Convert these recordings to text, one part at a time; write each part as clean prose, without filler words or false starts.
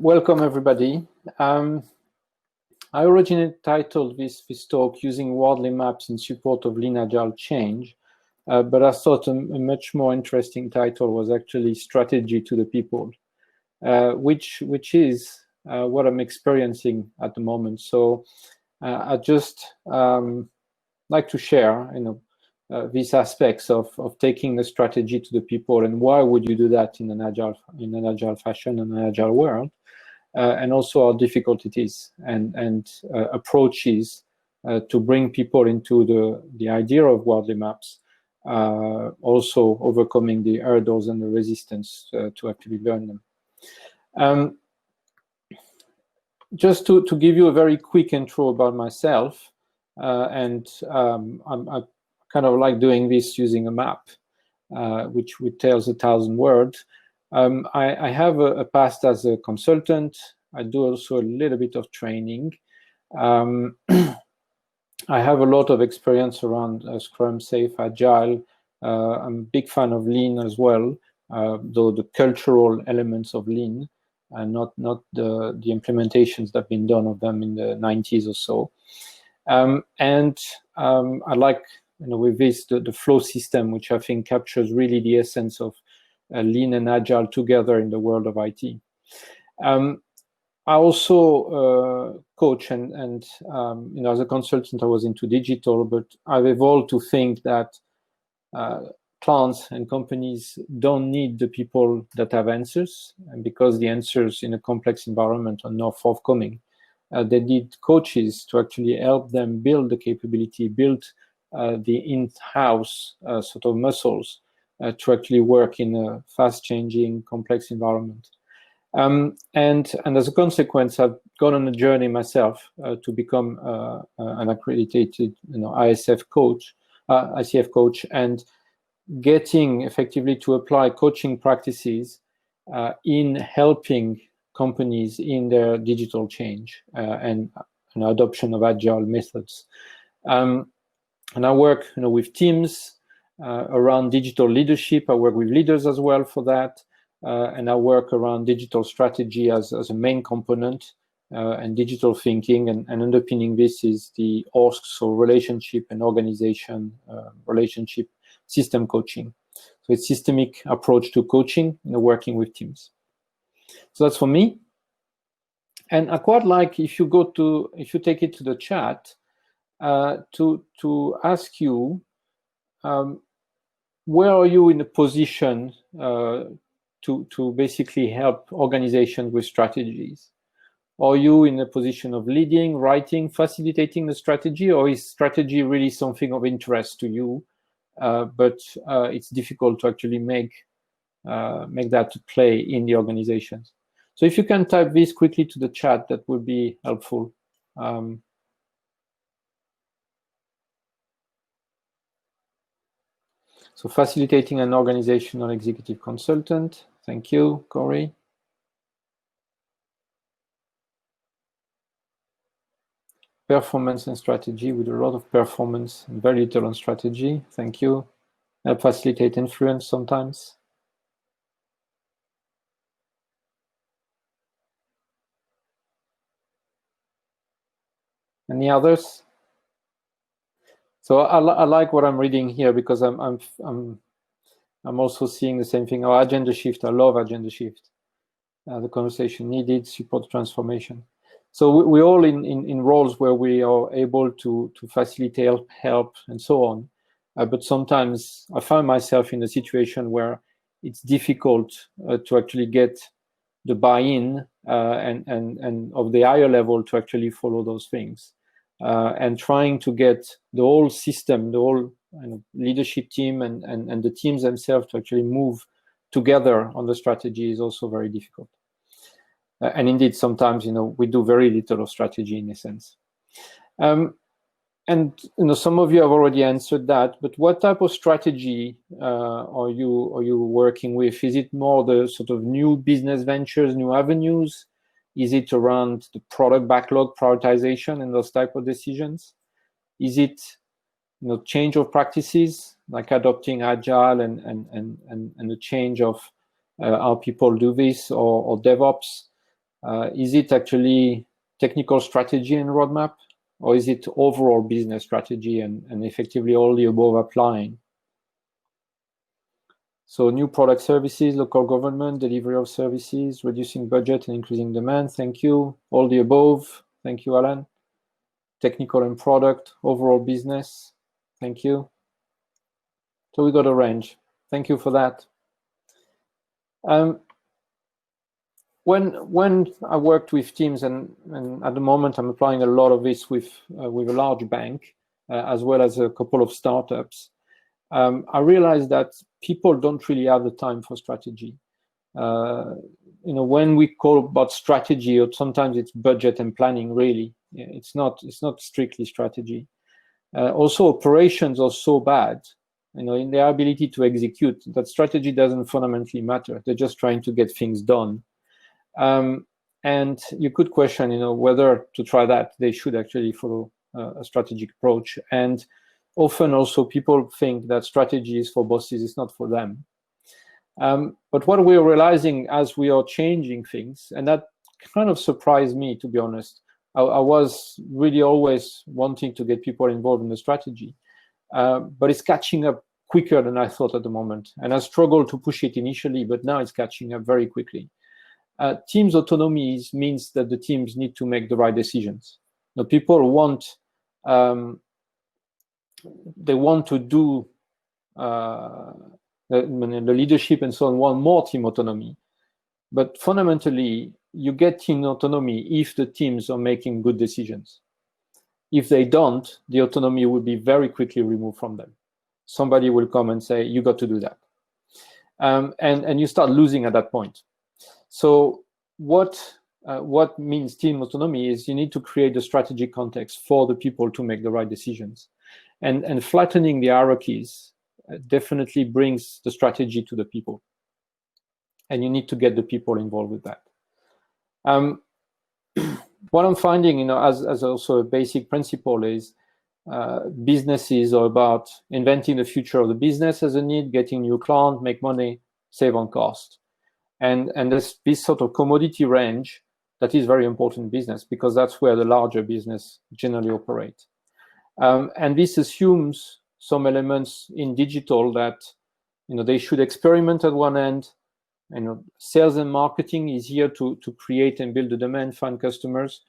Welcome, everybody. I originally titled this talk using Wardley maps in support of Lean-Agile change, but I thought a much more interesting title was actually Strategy to the People, which is what I'm experiencing at the moment. So I just like to share, these aspects of taking the strategy to the people, and why would you do that in an agile fashion, in an agile world. And also how difficult it is, and approaches to bring people into the idea of Wardley maps, also overcoming the hurdles and the resistance to actually learn them. Just to give you a very quick intro about myself, I kind of like doing this using a map, which tells 1,000 words. I have a past as a consultant. I do also a little bit of training. I have a lot of experience around Scrum, Safe, Agile. I'm a big fan of Lean as well, though the cultural elements of Lean, and not the implementations that have been done of them in the 90s or so. I like, with this, the flow system, which I think captures really the essence of Lean and Agile together in the world of IT. I also coach, and as a consultant, I was into digital, but I've evolved to think that clients and companies don't need the people that have answers, and because the answers in a complex environment are not forthcoming, they need coaches to actually help them build the capability, build the in-house sort of muscles to actually work in a fast-changing, complex environment. And as a consequence, I've gone on a journey myself to become an accredited, ICF coach, and getting effectively to apply coaching practices in helping companies in their digital change and adoption of agile methods. And I work, with teams around digital leadership. I work with leaders as well for that. And I work around digital strategy as a main component, and digital thinking, and underpinning this is the ORSC, so relationship and organization, relationship system coaching. So it's systemic approach to coaching, working with teams. So that's for me. And I quite like, if you take it to the chat, to ask you, where are you in a position to basically help organizations with strategies? Are you in a position of leading, writing, facilitating the strategy, or is strategy really something of interest to you, but it's difficult to actually make that to play in the organizations? So if you can type this quickly to the chat, that would be helpful. So facilitating an organizational executive consultant. Thank you, Corey. Performance and strategy, with a lot of performance and very little on strategy. Thank you. Help facilitate influence sometimes. Any others? So I like what I'm reading here, because I'm also seeing the same thing. Our agenda shift. I love agenda shift. The conversation needed, support transformation. So we're all in roles where we are able to facilitate, help, and so on. But sometimes I find myself in a situation where it's difficult to actually get the buy-in and of the higher level to actually follow those things. And trying to get the whole system, the whole leadership team and the teams themselves to actually move together on the strategy is also very difficult. And indeed, sometimes, we do very little of strategy in a sense. And, some of you have already answered that, but what type of strategy are you working with? Is it more the sort of new business ventures, new avenues? Is it around the product backlog prioritization and those type of decisions? Is it, change of practices, like adopting agile and the change of how people do this, or DevOps? Is it actually technical strategy and roadmap, or is it overall business strategy and effectively all the above applying? So new product services, local government, delivery of services, reducing budget and increasing demand. Thank you. All the above. Thank you, Alan. Technical and product, overall business. Thank you. So we got a range. Thank you for that. When I worked with teams, and at the moment I'm applying a lot of this with a large bank, as well as a couple of startups, I realized that people don't really have the time for strategy. When we call about strategy, or sometimes it's budget and planning, really. It's not strictly strategy. Also, operations are so bad, in their ability to execute, that strategy doesn't fundamentally matter. They're just trying to get things done. And you could question, whether to try that, they should actually follow a strategic approach. And often also people think that strategy is for bosses, it's not for them. But what we're realizing as we are changing things, and that kind of surprised me, to be honest. I was really always wanting to get people involved in the strategy, but it's catching up quicker than I thought at the moment. And I struggled to push it initially, but now it's catching up very quickly. Teams autonomy means that the teams need to make the right decisions. People want, they want to do, the leadership and so on want more team autonomy. But fundamentally, you get team autonomy if the teams are making good decisions. If they don't, the autonomy will be very quickly removed from them. Somebody will come and say, you got to do that. And you start losing at that point. So what means team autonomy is you need to create a strategic context for the people to make the right decisions. And flattening the hierarchies definitely brings the strategy to the people. And you need to get the people involved with that. What I'm finding, as also a basic principle is businesses are about inventing the future of the business as a need, getting new clients, make money, save on cost. And there's this sort of commodity range that is very important in business, because that's where the larger business generally operate. And this assumes some elements in digital that, they should experiment at one end. Sales and marketing is here to create and build the demand, find customers.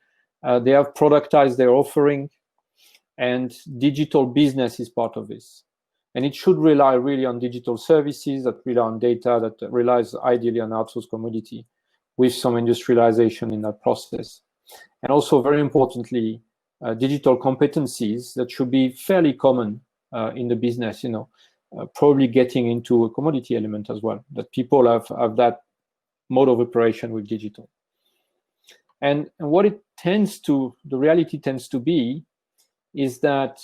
They have productized their offering, and digital business is part of this. And it should rely really on digital services that rely on data, that relies ideally on outsourced commodity, with some industrialization in that process. And also, very importantly, digital competencies that should be fairly common in the business, probably getting into a commodity element as well, that people have that mode of operation with digital. And what the reality tends to be is that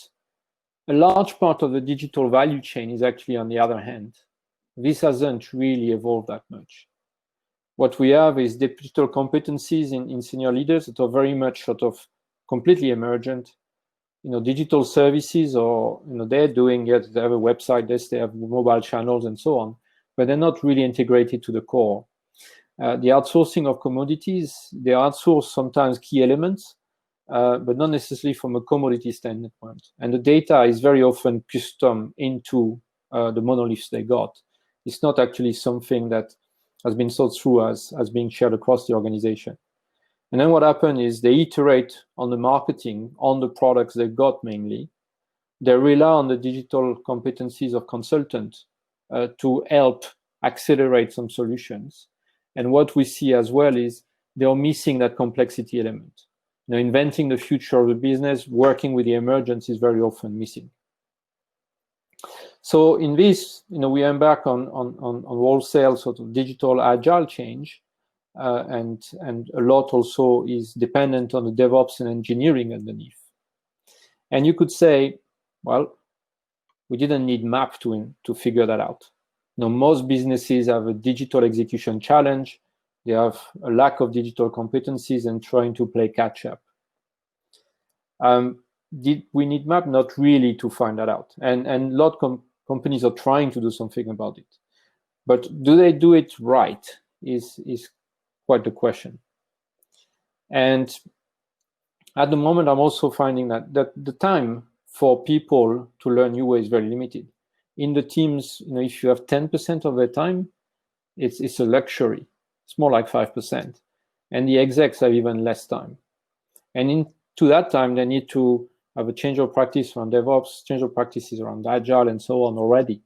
a large part of the digital value chain is actually on the other hand. This hasn't really evolved that much. What we have is digital competencies in senior leaders that are very much sort of completely emergent. Digital services, or they're doing it. They have a website, they have mobile channels and so on, but they're not really integrated to the core. The outsourcing of commodities, they outsource sometimes key elements, but not necessarily from a commodity standpoint. And the data is very often custom into the monoliths they got. It's not actually something that has been thought through as being shared across the organization. And then what happened is they iterate on the marketing, on the products they got mainly. They rely on the digital competencies of consultants to help accelerate some solutions. And what we see as well is they are missing that complexity element. Inventing the future of the business, working with the emergence is very often missing. So in this, we embark on wholesale sort of digital agile change. And a lot also is dependent on the DevOps and engineering underneath. And you could say, well, we didn't need MAP to figure that out. Most businesses have a digital execution challenge. They have a lack of digital competencies and trying to play catch up. Did we need MAP? Not really to find that out. And a lot of companies are trying to do something about it. But do they do it right is quite the question. And at the moment, I'm also finding that the time for people to learn new ways is very limited. In the teams, if you have 10% of their time, it's a luxury. It's more like 5%. And the execs have even less time. And into that time, they need to have a change of practice around DevOps, change of practices around Agile, and so on already.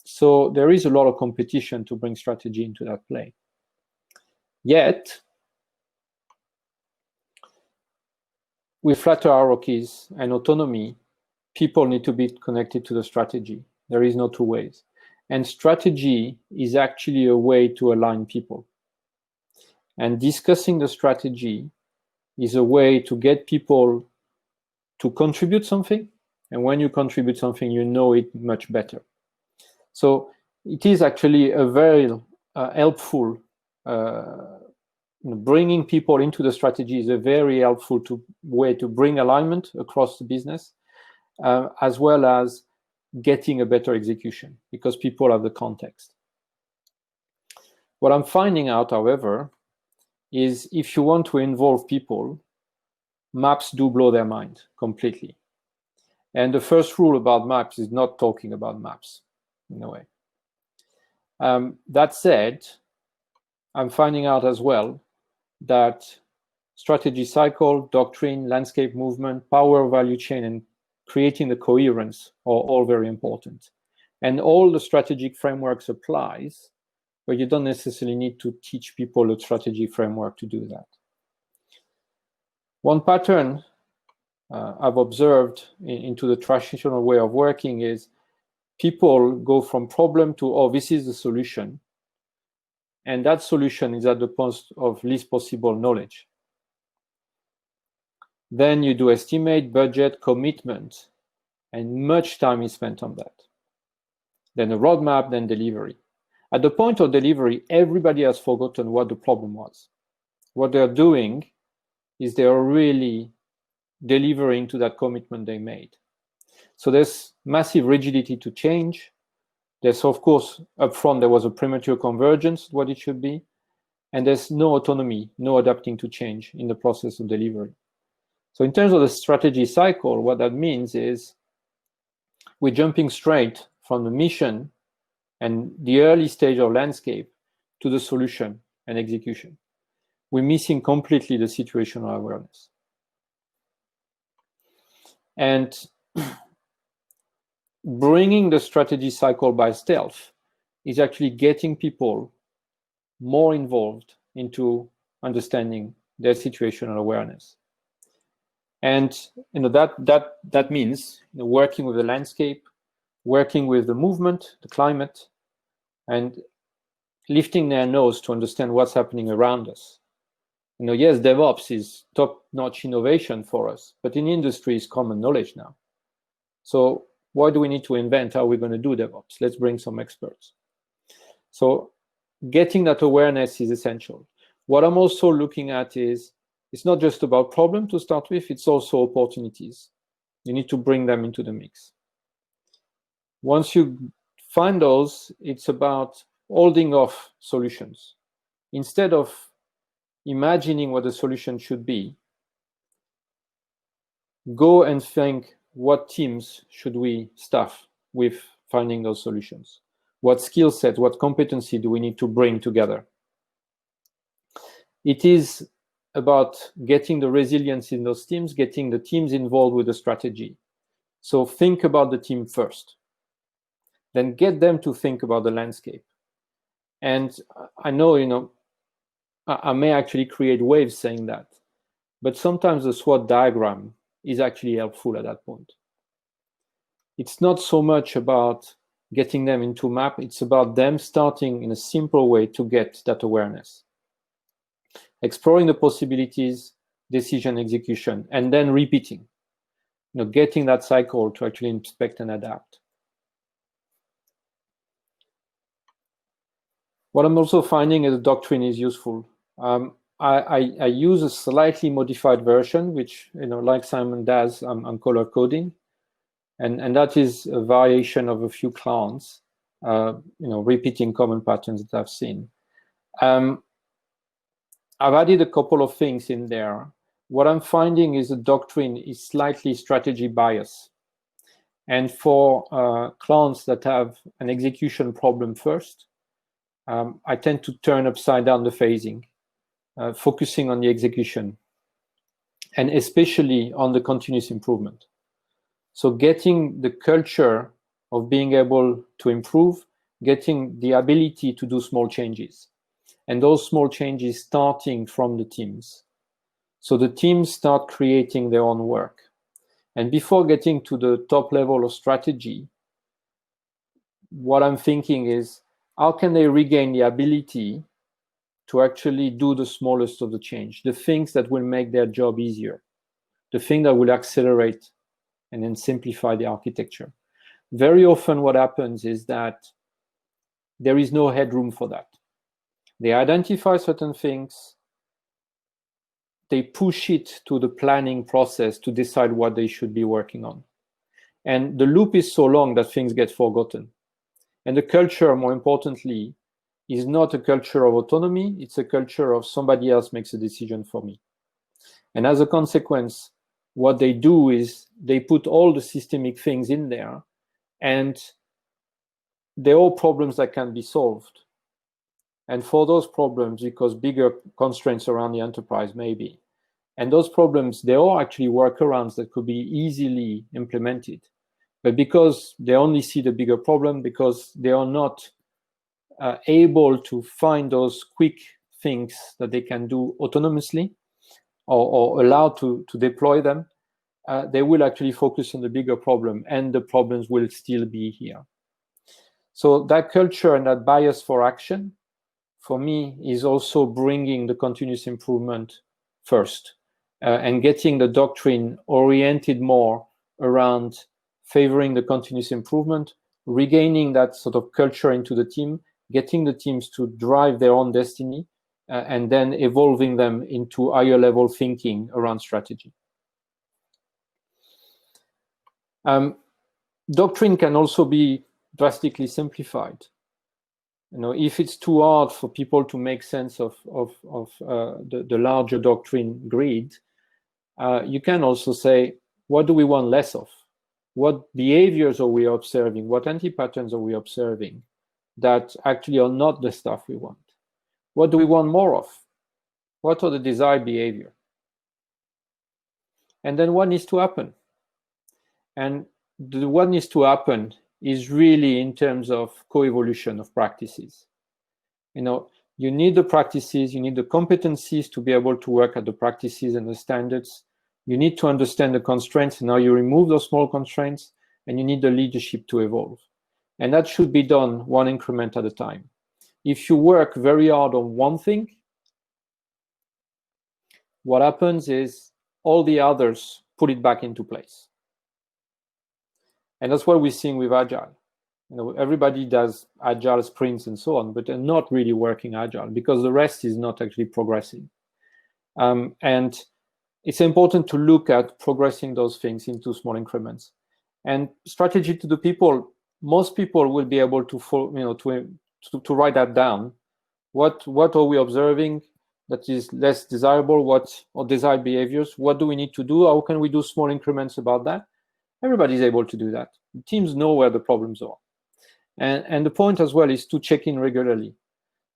So there is a lot of competition to bring strategy into that play. Yet, with flatter hierarchies and autonomy, people need to be connected to the strategy. There is no two ways. And strategy is actually a way to align people. And discussing the strategy is a way to get people to contribute something. And when you contribute something, you know it much better. So it is actually a very helpful, bringing people into the strategy is a very helpful way to bring alignment across the business, as well as getting a better execution because people have the context. What I'm finding out, however, is if you want to involve people, maps do blow their mind completely. And the first rule about maps is not talking about maps in a way. That said, I'm finding out as well that strategy cycle, doctrine, landscape movement, power value chain, and creating the coherence are all very important. And all the strategic frameworks applies, but you don't necessarily need to teach people a strategy framework to do that. One pattern I've observed into the traditional way of working is people go from problem to, oh, this is the solution. And that solution is at the point of least possible knowledge. Then you do estimate, budget, commitment, and much time is spent on that. Then a roadmap, then delivery. At the point of delivery, everybody has forgotten what the problem was. What they're doing is they are really delivering to that commitment they made. So there's massive rigidity to change. There's, of course, upfront, there was a premature convergence, what it should be. And there's no autonomy, no adapting to change in the process of delivery. So in terms of the strategy cycle, what that means is we're jumping straight from the mission and the early stage of landscape to the solution and execution. We're missing completely the situational awareness. And bringing the strategy cycle by stealth is actually getting people more involved into understanding their situational awareness. And that means working with the landscape, working with the movement, the climate, and lifting their nose to understand what's happening around us. Yes, DevOps is top-notch innovation for us, but in industry it's common knowledge now. So why do we need to invent how we're going to do DevOps? Let's bring some experts. So getting that awareness is essential. What I'm also looking at is, it's not just about problem to start with, it's also opportunities. You need to bring them into the mix. Once you find those, it's about holding off solutions. Instead of imagining what the solution should be, go and think what teams should we staff with finding those solutions? What skill set, what competency do we need to bring together? It is about getting the resilience in those teams, getting the teams involved with the strategy. So think about the team first. Then get them to think about the landscape. And I know, I may actually create waves saying that, but sometimes the SWOT diagram is actually helpful at that point. It's not so much about getting them into map, it's about them starting in a simple way to get that awareness. Exploring the possibilities, decision execution, and then repeating, getting that cycle to actually inspect and adapt. What I'm also finding is the doctrine is useful. I use a slightly modified version, which, like Simon does, I'm color coding. And that is a variation of a few clowns, repeating common patterns that I've seen. I've added a couple of things in there. What I'm finding is the doctrine is slightly strategy bias. And for clients that have an execution problem first, I tend to turn upside down the phasing, focusing on the execution, and especially on the continuous improvement. So getting the culture of being able to improve, getting the ability to do small changes. And those small changes starting from the teams. So the teams start creating their own work. And before getting to the top level of strategy, what I'm thinking is, how can they regain the ability to actually do the smallest of the change, the things that will make their job easier, the thing that will accelerate and then simplify the architecture. Very often what happens is that there is no headroom for that. They identify certain things, they push it to the planning process to decide what they should be working on. And the loop is so long that things get forgotten. And the culture, more importantly, is not a culture of autonomy, it's a culture of somebody else makes a decision for me. And as a consequence, what they do is they put all the systemic things in there, and they're all problems that can be solved. And for those problems, because bigger constraints around the enterprise maybe, and those problems, they are actually workarounds that could be easily implemented. But because they only see the bigger problem, because they are not able to find those quick things that they can do autonomously or allowed to deploy them, they will actually focus on the bigger problem, and the problems will still be here. So that culture and that bias for action, for me, is also bringing the continuous improvement first and getting the doctrine oriented more around favoring the continuous improvement, regaining that sort of culture into the team, getting the teams to drive their own destiny, and then evolving them into higher level thinking around strategy. Doctrine can also be drastically simplified. You know, if it's too hard for people to make sense of the larger doctrine grid, you can also say, what do we want less of? What behaviors are we observing? What anti-patterns are we observing that actually are not the stuff we want? What do we want more of? What are the desired behavior? And then what needs to happen? And the what needs to happen is really in terms of coevolution of practices. You know, you need the practices, you need the competencies to be able to work at the practices and the standards. You need to understand the constraints and how you remove those small constraints, and you need the leadership to evolve. And that should be done one increment at a time. If you work very hard on one thing, what happens is all the others put it back into place. And that's what we're seeing with Agile. You know, everybody does Agile sprints and so on, but they're not really working Agile because the rest is not actually progressing. And it's important to look at progressing those things into small increments. And strategy to the people, most people will be able to follow, you know, to write that down. What are we observing that is less desirable? What are desired behaviors? What do we need to do? How can we do small increments about that? Everybody's able to do that. The teams know where the problems are. And the point as well is to check in regularly.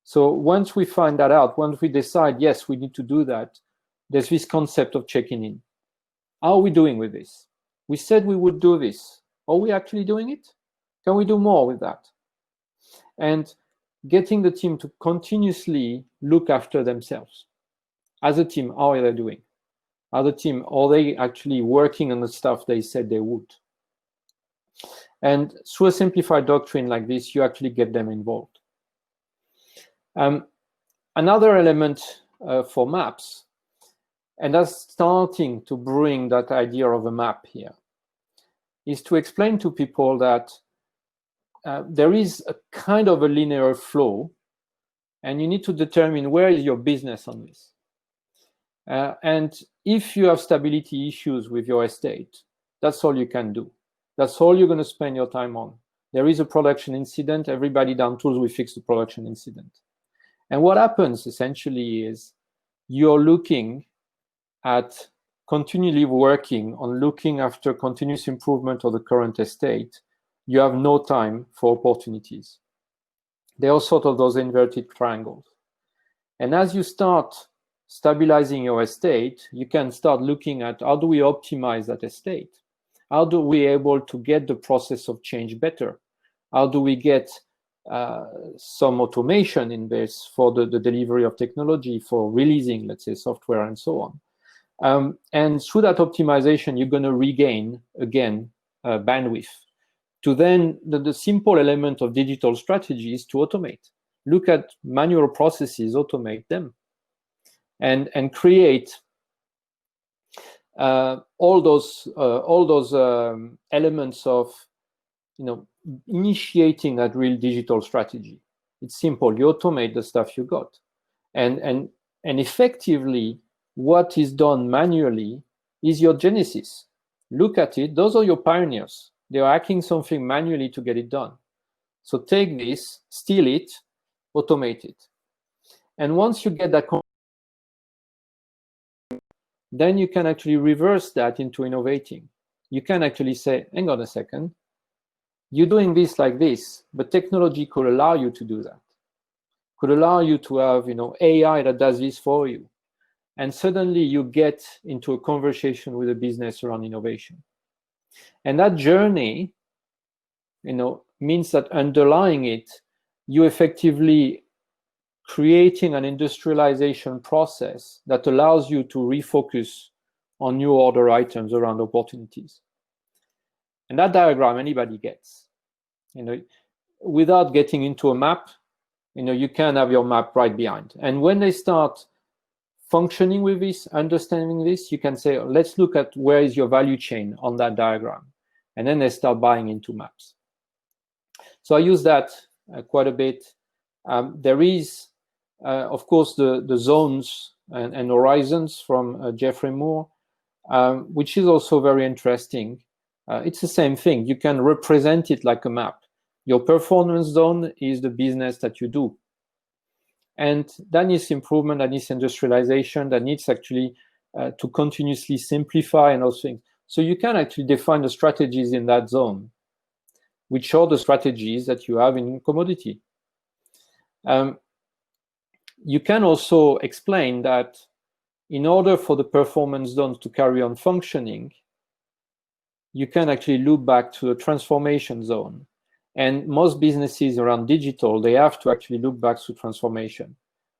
So once we find that out, once we decide, yes, we need to do that, there's this concept of checking in. How are we doing with this? We said we would do this. Are we actually doing it? Can we do more with that? And getting the team to continuously look after themselves. As a team, how are they doing? As a team, are they actually working on the stuff they said they would? And through a simplified doctrine like this, you actually get them involved. Another element for maps, and that's starting to bring that idea of a map here, is to explain to people that there is a kind of a linear flow, and you need to determine where is your business on this. And if you have stability issues with your estate, that's all you can do. That's all you're going to spend your time on. There is a production incident. Everybody down tools, we fix the production incident. And what happens essentially is you're looking at continually working on looking after continuous improvement of the current estate, you have no time for opportunities. They are sort of those inverted triangles. And as you start stabilizing your estate, you can start looking at how do we optimize that estate? How do we able to get the process of change better? How do we get some automation in this for the delivery of technology, for releasing, let's say, software and so on? And through that optimization, you're going to regain, again, bandwidth. To then, the simple element of digital strategy is to automate. Look at manual processes, automate them, and create all those elements of, initiating that real digital strategy. It's simple. You automate the stuff you got, and effectively, what is done manually is your genesis. Look at it. Those are your pioneers. They are hacking something manually to get it done. So take this, steal it, automate it. And once you get that, then you can actually reverse that into innovating. You can actually say, hang on a second, you're doing this like this, but technology could allow you to do that. Could allow you to have, AI that does this for you. And suddenly you get into a conversation with a business around innovation. And that journey, means that underlying it, you effectively creating an industrialization process that allows you to refocus on new order items around opportunities. And that diagram anybody gets. Without getting into a map, you can have your map right behind. And when they start functioning with this, understanding this, you can say, let's look at where is your value chain on that diagram. And then they start buying into maps. So I use that quite a bit. There is, of course, the zones and horizons from Geoffrey Moore, which is also very interesting. It's the same thing. You can represent it like a map. Your performance zone is the business that you do. And that needs improvement, that needs industrialization, that needs actually to continuously simplify and those things. So you can actually define the strategies in that zone, which are the strategies that you have in commodity. You can also explain that in order for the performance zones to carry on functioning, you can actually loop back to the transformation zone. And most businesses around digital, they have to actually look back to transformation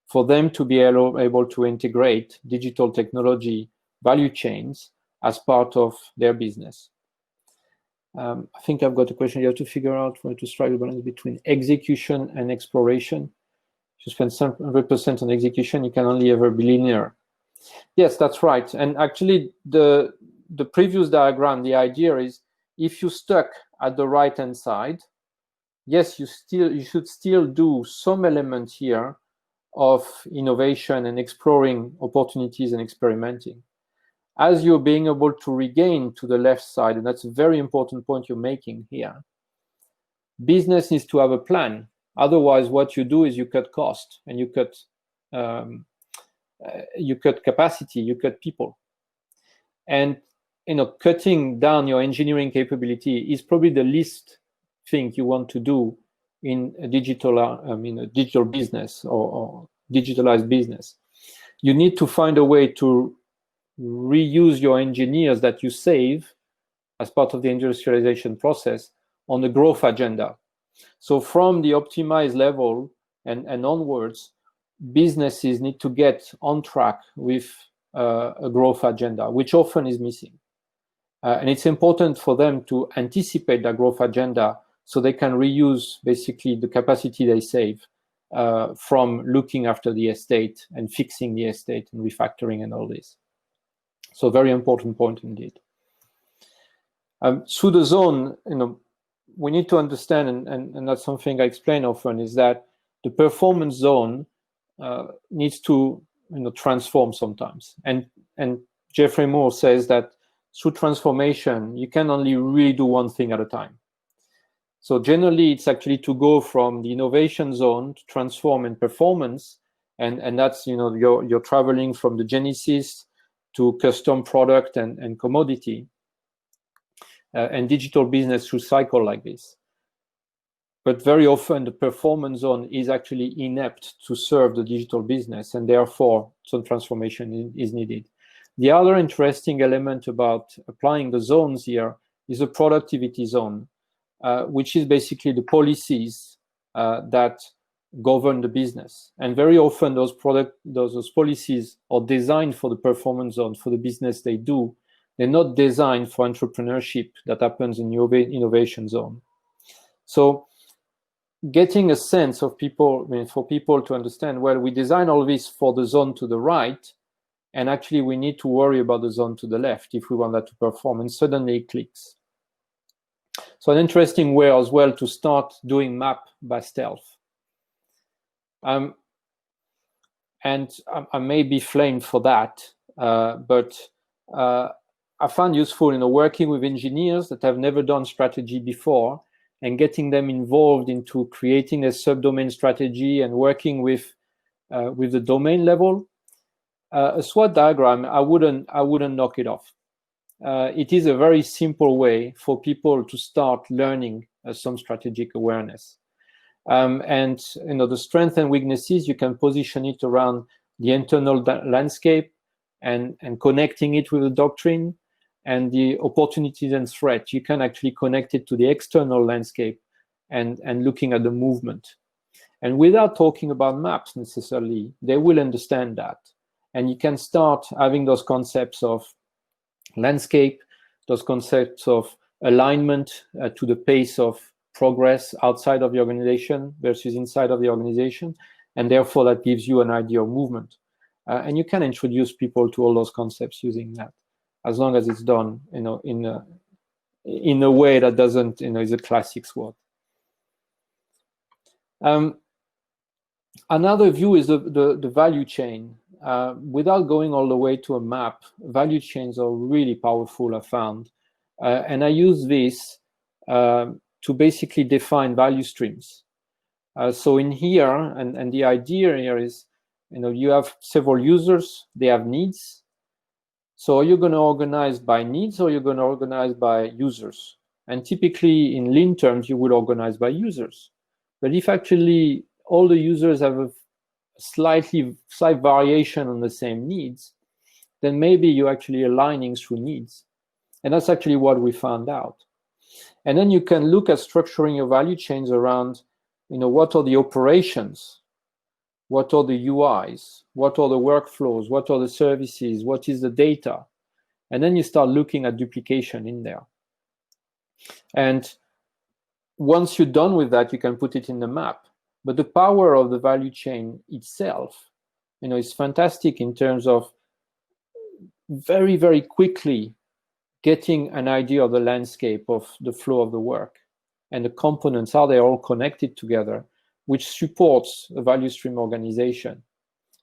for them to be able to integrate digital technology value chains as part of their business. I think I've got a question. You have to figure out where to strike the balance between execution and exploration. If you spend 100% on execution, you can only ever be linear. Yes, that's right. And actually, the previous diagram, the idea is if you're stuck at the right-hand side, yes, you should still do some element here of innovation and exploring opportunities and experimenting. As you're being able to regain to the left side, and that's a very important point you're making here, business needs to have a plan. Otherwise, what you do is you cut cost and you cut capacity, you cut people. And cutting down your engineering capability is probably the least thing you want to do in a digital business or digitalized business. You need to find a way to reuse your engineers that you save as part of the industrialization process on the growth agenda. So from the optimized level and onwards, businesses need to get on track with a growth agenda, which often is missing. And it's important for them to anticipate that growth agenda so they can reuse basically the capacity they save from looking after the estate and fixing the estate and refactoring and all this. So very important point indeed. Through the zone, we need to understand, and that's something I explain often, is that the performance zone needs to transform sometimes. And Geoffrey Moore says that through transformation, you can only really do one thing at a time. So generally, it's actually to go from the innovation zone to transform in performance, and that's, you know, you're traveling from the genesis to custom product and commodity, and digital business through cycle like this. But very often the performance zone is actually inept to serve the digital business, and therefore some transformation is needed. The other interesting element about applying the zones here is the productivity zone, which is basically the policies that govern the business. And very often those policies are designed for the performance zone, for the business they do. They're not designed for entrepreneurship that happens in the innovation zone. So getting a sense of people, I mean, for people to understand, well, we design all this for the zone to the right, and actually we need to worry about the zone to the left if we want that to perform, and suddenly it clicks. So an interesting way as well to start doing map by stealth. And I may be flamed for that, but I found useful, you know, working with engineers that have never done strategy before and getting them involved into creating a subdomain strategy and working with the domain level. A SWOT diagram, I wouldn't knock it off. It is a very simple way for people to start learning some strategic awareness. And you know, the strengths and weaknesses, you can position it around the internal landscape and connecting it with the doctrine, and the opportunities and threats, you can actually connect it to the external landscape and looking at the movement. And without talking about maps necessarily, they will understand that. And you can start having those concepts of landscape, those concepts of alignment to the pace of progress outside of the organization versus inside of the organization. And therefore that gives you an idea of movement. And you can introduce people to all those concepts using that, as long as it's done, you know, in a way that doesn't, you know, is a classic SWOT. Another view is the value chain. Without going all the way to a map, value chains are really powerful, I found. And I use this to basically define value streams. So in here, and the idea here is, you know, you have several users, they have needs. So are you going to organize by needs, or are you going to organize by users? And typically in lean terms, you would organize by users. But if actually all the users have a slight variation on the same needs, then maybe you're actually aligning through needs. And that's actually what we found out. And then you can look at structuring your value chains around, you know, what are the operations? What are the UIs? What are the workflows? What are the services? What is the data? And then you start looking at duplication in there. And once you're done with that, you can put it in the map. But the power of the value chain itself, you know, is fantastic in terms of very, very quickly getting an idea of the landscape of the flow of the work and the components, how they're all connected together, which supports a value stream organization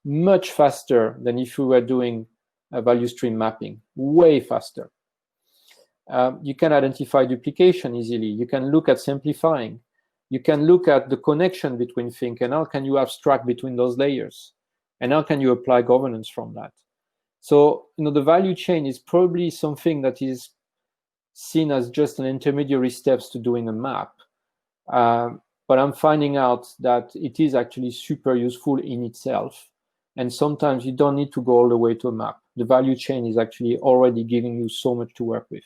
much faster than if you were doing a value stream mapping, way faster. You can identify duplication easily. You can look at simplifying. You can look at the connection between things, and how can you abstract between those layers? And how can you apply governance from that? So, you know, the value chain is probably something that is seen as just an intermediary steps to doing a map. But I'm finding out that it is actually super useful in itself. And sometimes you don't need to go all the way to a map. The value chain is actually already giving you so much to work with.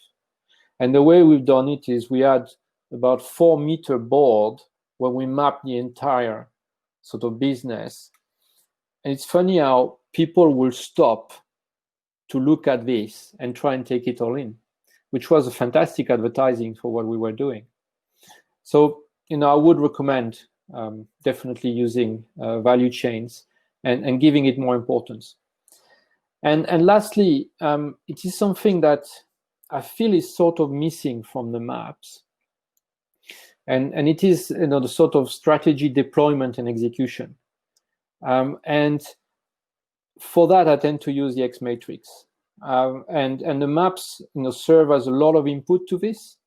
And the way we've done it is we had about 4-meter board where we mapped the entire sort of business. And it's funny how people will stop to look at this and try and take it all in, which was a fantastic advertising for what we were doing. So, you know, I would recommend definitely using value chains and giving it more importance. And lastly, it is something that I feel is sort of missing from the maps. And it is, you know, the sort of strategy deployment and execution. And for that, I tend to use the X matrix. And the maps, you know, serve as a lot of input to this,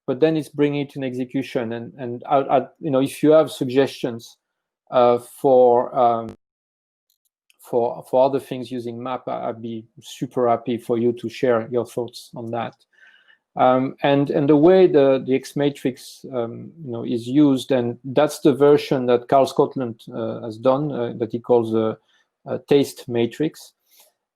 but then it's bringing it in execution. And you know, if you have suggestions for for other things using map, I'd be super happy for you to share your thoughts on that. And the way the X matrix is used, and that's the version that Carl Scotland has done, that he calls a taste matrix.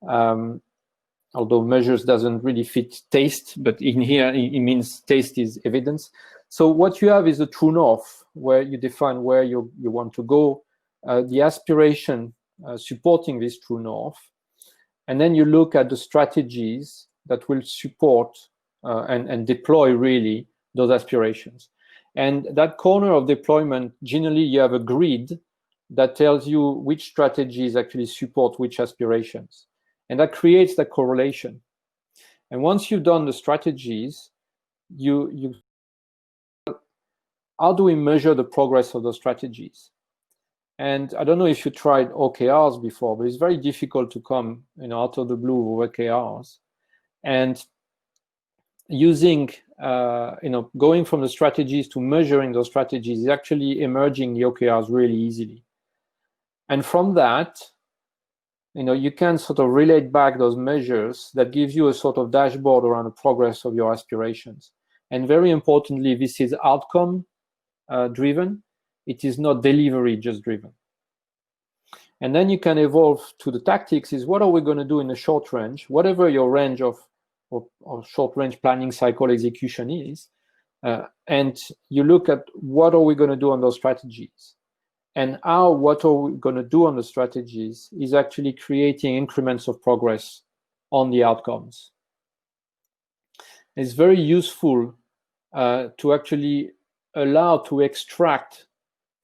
Although measures doesn't really fit taste, but in here it means taste is evidence. So what you have is a true north, where you define where you want to go, the aspiration supporting this true north, and then you look at the strategies that will support and deploy really those aspirations. And that corner of deployment, generally you have a grid that tells you which strategies actually support which aspirations. And that creates that correlation. And once you've done the strategies, how do we measure the progress of those strategies? And I don't know if you tried OKRs before, but it's very difficult to come out of the blue with OKRs. And using, going from the strategies to measuring those strategies is actually emerging the OKRs really easily. And from that, you can sort of relate back those measures that gives you a sort of dashboard around the progress of your aspirations. And very importantly, this is outcome driven. It is not delivery just driven. And then you can evolve to the tactics is what are we going to do in the short range, whatever your range of short range planning cycle execution is. And you look at what are we going to do on those strategies. And what are we going to do on the strategies is actually creating increments of progress on the outcomes. It's very useful to actually allow to extract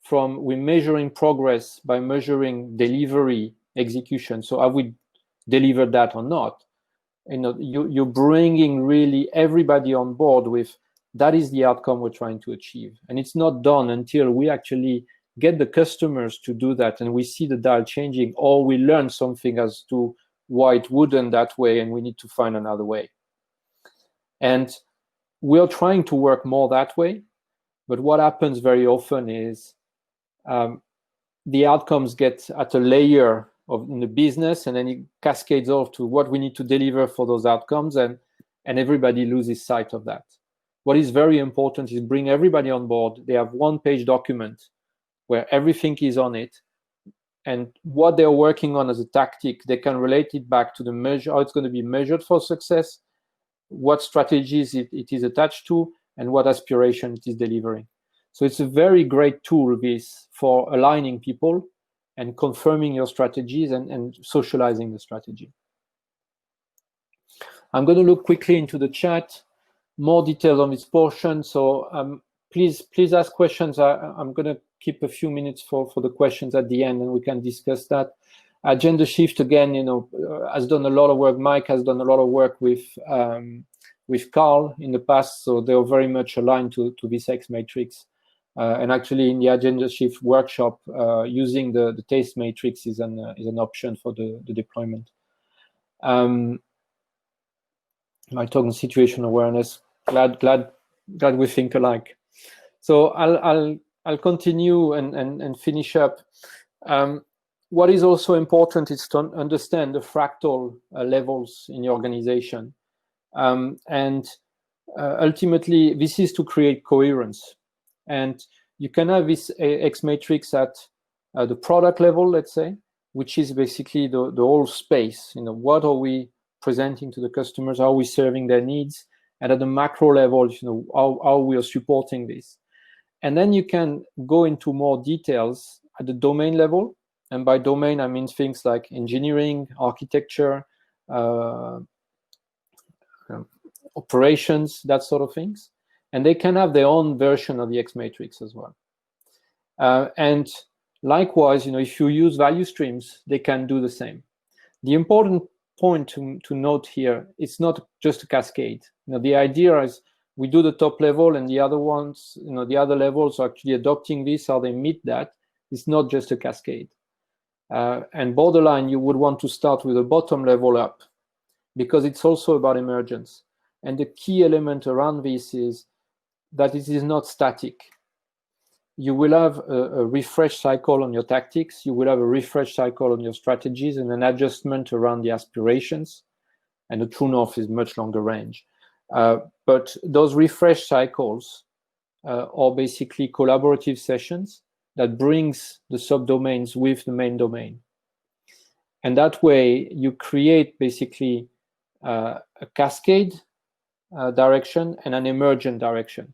from we're measuring progress by measuring delivery execution. So have we delivered that or not? You're bringing really everybody on board with that is the outcome we're trying to achieve. And it's not done until we actually get the customers to do that and we see the dial changing, or we learn something as to why it wouldn't that way and we need to find another way. And we're trying to work more that way, but what happens very often is the outcomes get at a layer in the business, and then it cascades off to what we need to deliver for those outcomes, and everybody loses sight of that. What is very important is bring everybody on board. They have one-page document where everything is on it, and what they're working on as a tactic, they can relate it back to the measure, how it's going to be measured for success, what strategies it is attached to, and what aspiration it is delivering. So it's a very great tool, this, for aligning people and confirming your strategies and socializing the strategy. I'm going to look quickly into the chat, more details on this portion. So please ask questions. I'm going to keep a few minutes for the questions at the end, and we can discuss that. Agenda shift, again, has done a lot of work. Mike has done a lot of work with Carl in the past, so they're very much aligned to this X matrix. And actually, in the agenda shift workshop, using the taste matrix is an option for the deployment. My talk on situation awareness. Glad we think alike. So I'll continue and finish up. What is also important is to understand the fractal levels in your organization, and ultimately this is to create coherence. And you can have this X matrix at the product level, let's say, which is basically the whole space. What are we presenting to the customers? How are we serving their needs? And at the macro level, how we are supporting this. And then you can go into more details at the domain level. And by domain, I mean things like engineering, architecture, operations, that sort of things. And they can have their own version of the X matrix as well. And likewise, if you use value streams, they can do the same. The important point to note here, it's not just a cascade. The idea is we do the top level, and the other ones, the other levels are actually adopting this, how they meet that. It's not just a cascade. And borderline, you would want to start with the bottom level up, because it's also about emergence. And the key element around this is that it is not static. you will have a refresh cycle on your tactics, you will have a refresh cycle on your strategies, and an adjustment around the aspirations. And the true north is much longer range. But those refresh cycles are basically collaborative sessions that brings the subdomains with the main domain. And that way you create basically a cascade direction and an emergent direction.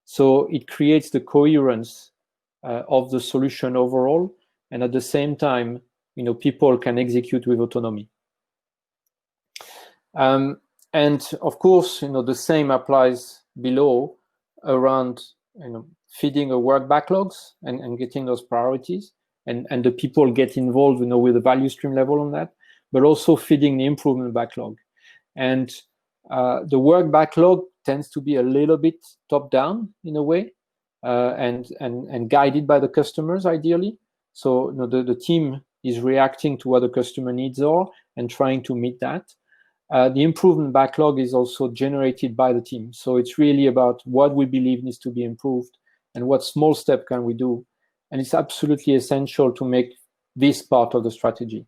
So it creates the coherence of the solution overall, and at the same time, people can execute with autonomy. And of course, the same applies below around feeding a work backlogs and getting those priorities, and the people get involved with the value stream level on that, but also feeding the improvement backlog. And the work backlog tends to be a little bit top down in a way, and guided by the customers ideally. So the team is reacting to what the customer needs are and trying to meet that. The improvement backlog is also generated by the team. So it's really about what we believe needs to be improved and what small step can we do. And it's absolutely essential to make this part of the strategy.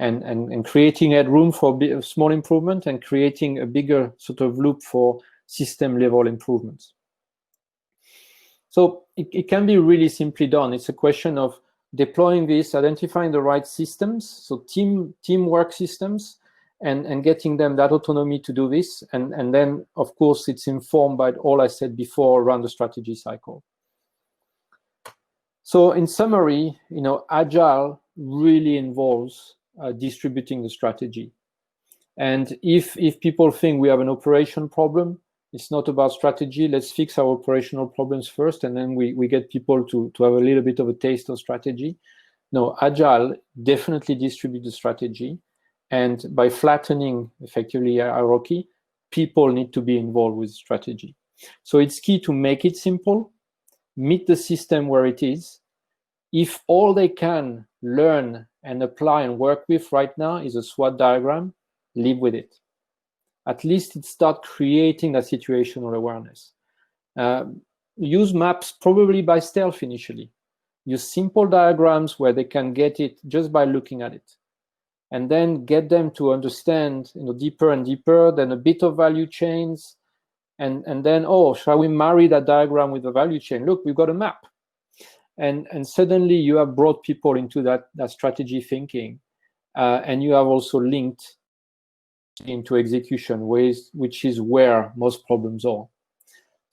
And creating headroom for a small improvement and creating a bigger sort of loop for system level improvements. So it can be really simply done. It's a question of deploying this, identifying the right systems, so teamwork systems, and getting them that autonomy to do this. And then, of course, it's informed by all I said before around the strategy cycle. So in summary, Agile really involves distributing the strategy. And if people think we have an operation problem, it's not about strategy. Let's fix our operational problems first, and then we get people to have a little bit of a taste of strategy. No, Agile definitely distributes the strategy. And by flattening effectively hierarchy, people need to be involved with strategy. So it's key to make it simple, meet the system where it is. If all they can learn and apply and work with right now is a SWOT diagram, live with it. At least it starts creating that situational awareness. Use maps probably by stealth initially. Use simple diagrams where they can get it just by looking at it. And then get them to understand deeper and deeper, then a bit of value chains. And then, oh, shall we marry that diagram with the value chain? Look, we've got a map. And suddenly you have brought people into that strategy thinking. And you have also linked into execution ways, which is where most problems are.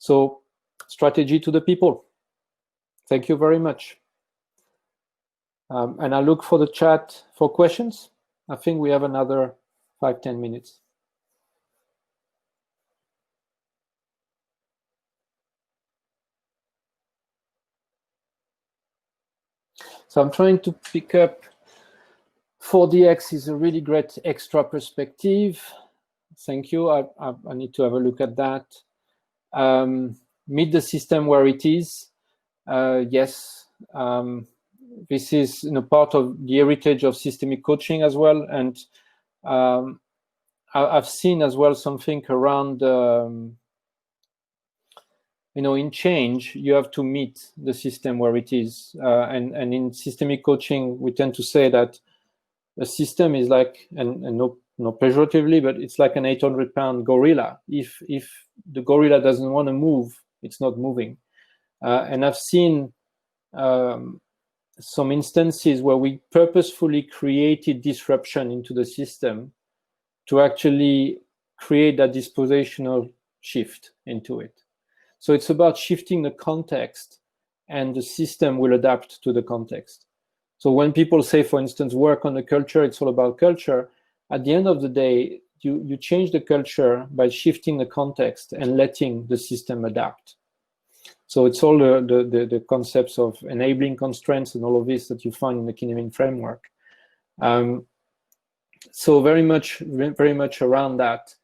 So strategy to the people. Thank you very much. And I look for the chat for questions. I think we have another 5-10 minutes. So I'm trying to pick up 4DX is a really great extra perspective. Thank you. I need to have a look at that. Meet the system where it is. Yes. This is part of the heritage of systemic coaching as well. And I've seen as well something around, in change, you have to meet the system where it is. And in systemic coaching, we tend to say that a system is like, and no pejoratively, but it's like an 800-pound gorilla. If the gorilla doesn't want to move, it's not moving. And I've seen some instances where we purposefully created disruption into the system to actually create that dispositional shift into it. So it's about shifting the context, and the system will adapt to the context. So when people say, for instance, work on the culture, it's all about culture. At the end of the day, you change the culture by shifting the context and letting the system adapt. So it's all the concepts of enabling constraints and all of this that you find in the Kahneman framework. So very much around that.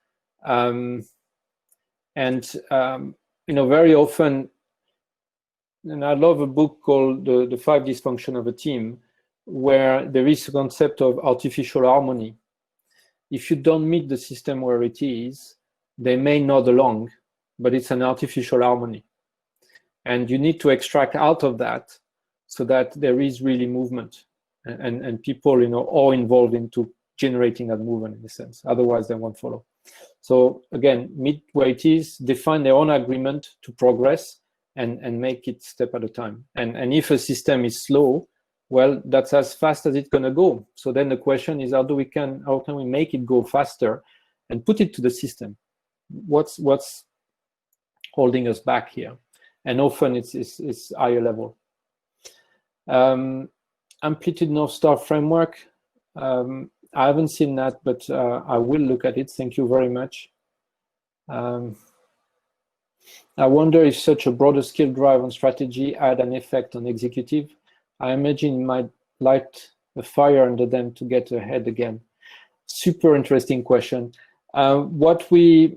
Very often, and I love a book called The 5 Dysfunction of a Team, where there is a concept of artificial harmony. If you don't meet the system where it is, they may nod along, but it's an artificial harmony. And you need to extract out of that so that there is really movement, and people, are involved into generating that movement in a sense. Otherwise, they won't follow. So again, mid-weighties define their own agreement to progress and make it step at a time. And if a system is slow, well, that's as fast as it's going to go. So then the question is, how can we make it go faster and put it to the system? What's holding us back here? And often it's higher level. Amplitude North Star framework. I haven't seen that, but I will look at it. Thank you very much. I wonder if such a broader skill drive on strategy had an effect on executive. I imagine it might light a fire under them to get ahead again. Super interesting question. What we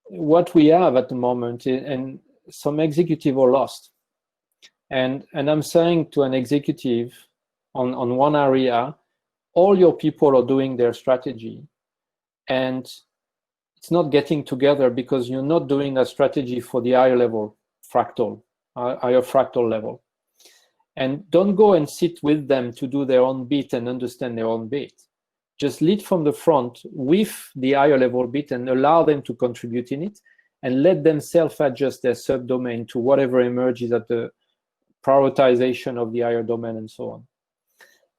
have at the moment, and some executive are lost. And I'm saying to an executive on one area, all your people are doing their strategy, and it's not getting together because you're not doing a strategy for the higher level fractal, higher fractal level. And don't go and sit with them to do their own bit and understand their own bit. Just lead from the front with the higher level bit and allow them to contribute in it, and let them self-adjust their subdomain to whatever emerges at the prioritization of the higher domain and so on.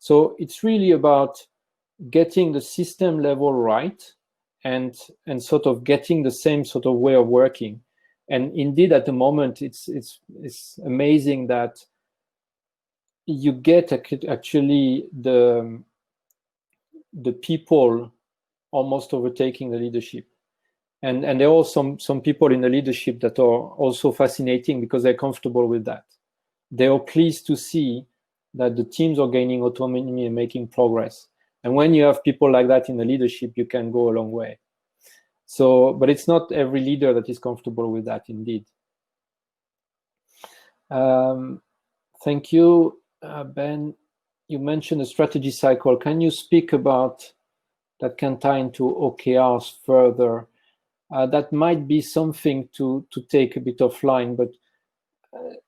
So it's really about getting the system level right and sort of getting the same sort of way of working. And indeed, at the moment, it's amazing that you get actually the people almost overtaking the leadership. And there are some people in the leadership that are also fascinating because they're comfortable with that. They are pleased to see that the teams are gaining autonomy and making progress. And when you have people like that in the leadership, you can go a long way. So, but it's not every leader that is comfortable with that, indeed. Thank you, Ben. You mentioned a strategy cycle. Can you speak about that can tie into OKRs further? That might be something to take a bit offline, but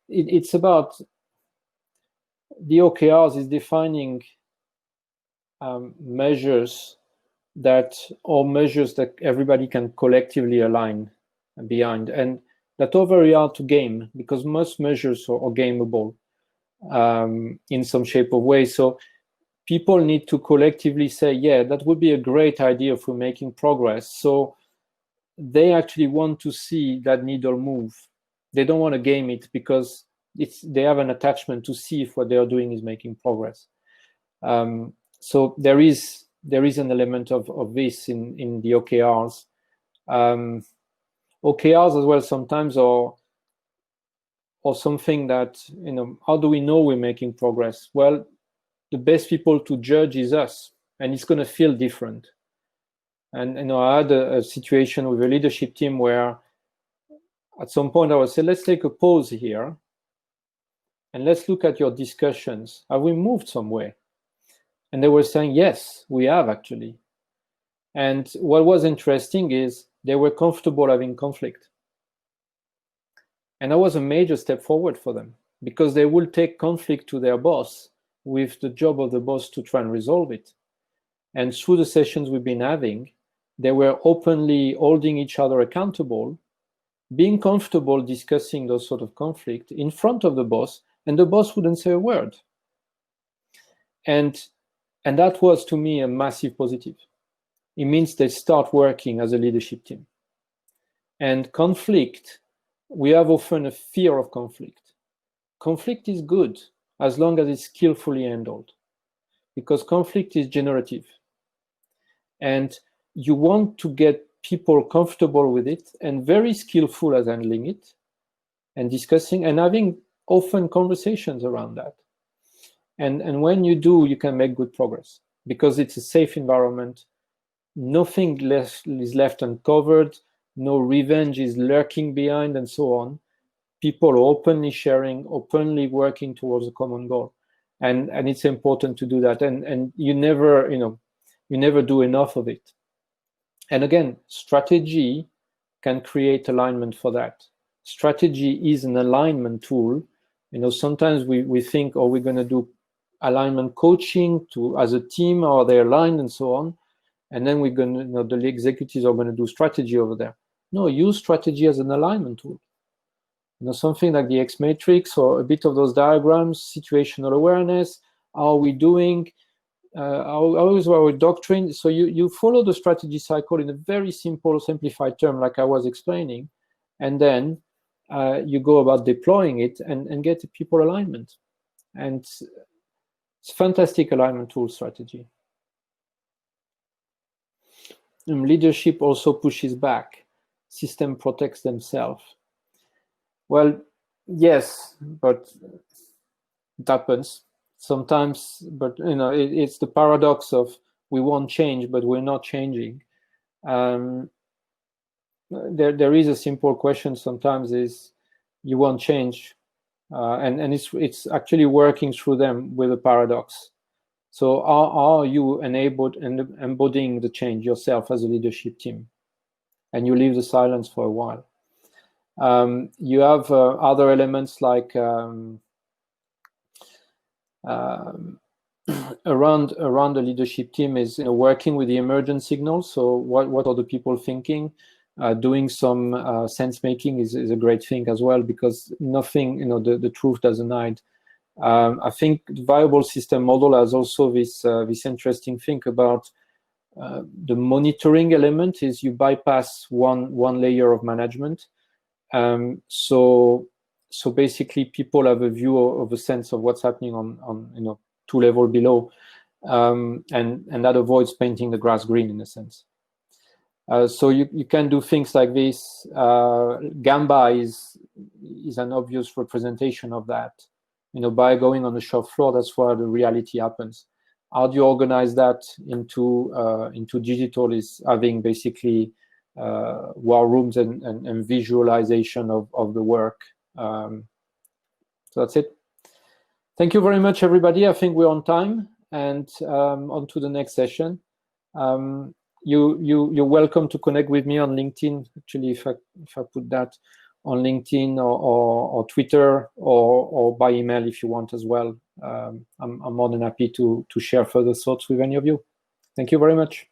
it's about the OKRs is defining measures that everybody can collectively align behind, and that are very hard to game because most measures are gameable in some shape or way. So people need to collectively say, yeah, that would be a great idea for making progress. So they actually want to see that needle move. They don't want to game it because they have an attachment to see if what they are doing is making progress. So there is an element of this in the OKRs. OKRs as well sometimes are something that, how do we know we're making progress? Well, the best people to judge is us, and it's going to feel different. And I had a situation with a leadership team where at some point I would say, let's take a pause here and let's look at your discussions. Have we moved somewhere? And they were saying, yes, we have actually. And what was interesting is they were comfortable having conflict. And that was a major step forward for them because they will take conflict to their boss with the job of the boss to try and resolve it. And through the sessions we've been having, they were openly holding each other accountable, being comfortable discussing those sort of conflict in front of the boss, and the boss wouldn't say a word. And that was, to me, a massive positive. It means they start working as a leadership team. And conflict, we have often a fear of conflict. Conflict is good as long as it's skillfully handled, because conflict is generative. And you want to get people comfortable with it and very skillful at handling it and discussing and having often conversations around that. And when you do, you can make good progress because it's a safe environment. Nothing is left uncovered. No revenge is lurking behind and so on. People are openly sharing, openly working towards a common goal. And it's important to do that. And you never do enough of it. And again, strategy can create alignment for that. strategy is an alignment tool. You know, sometimes we think, oh, we're going to do alignment coaching as a team, or they're aligned and so on. And then we're going to, you know, the executives are going to do strategy over there. No, use strategy as an alignment tool. You know, something like the X matrix or a bit of those diagrams, situational awareness. How are we doing? How is our doctrine? So you follow the strategy cycle in a very simple, simplified term, like I was explaining, and then you go about deploying it and get people alignment. And it's fantastic alignment tool strategy. And leadership also pushes back. System protects themselves. Well, yes, but it happens sometimes. But you know, it's the paradox of we want change, but we're not changing. There is a simple question sometimes: is you want change, and it's actually working through them with a paradox. So are you enabled and embodying the change yourself as a leadership team? And you leave the silence for a while. You have other elements like around the leadership team is, you know, working with the emergent signals. So what are the people thinking? Doing some sense making is a great thing as well, because nothing, you know, the truth doesn't hide. I think the viable system model has also this interesting thing about the monitoring element is you bypass one layer of management. So basically people have a view of a sense of what's happening on you know, 2 levels below, and that avoids painting the grass green in a sense. So you can do things like this. Gamba is an obvious representation of that. You know, by going on the shop floor, that's where the reality happens. How do you organize that into digital? Is having basically war rooms and visualization of the work. So that's it. Thank you very much, everybody. I think we're on time, and on to the next session. You're welcome to connect with me on LinkedIn. Actually, if I put that on LinkedIn or Twitter or by email if you want as well. I'm more than happy to share further thoughts with any of you. Thank you very much.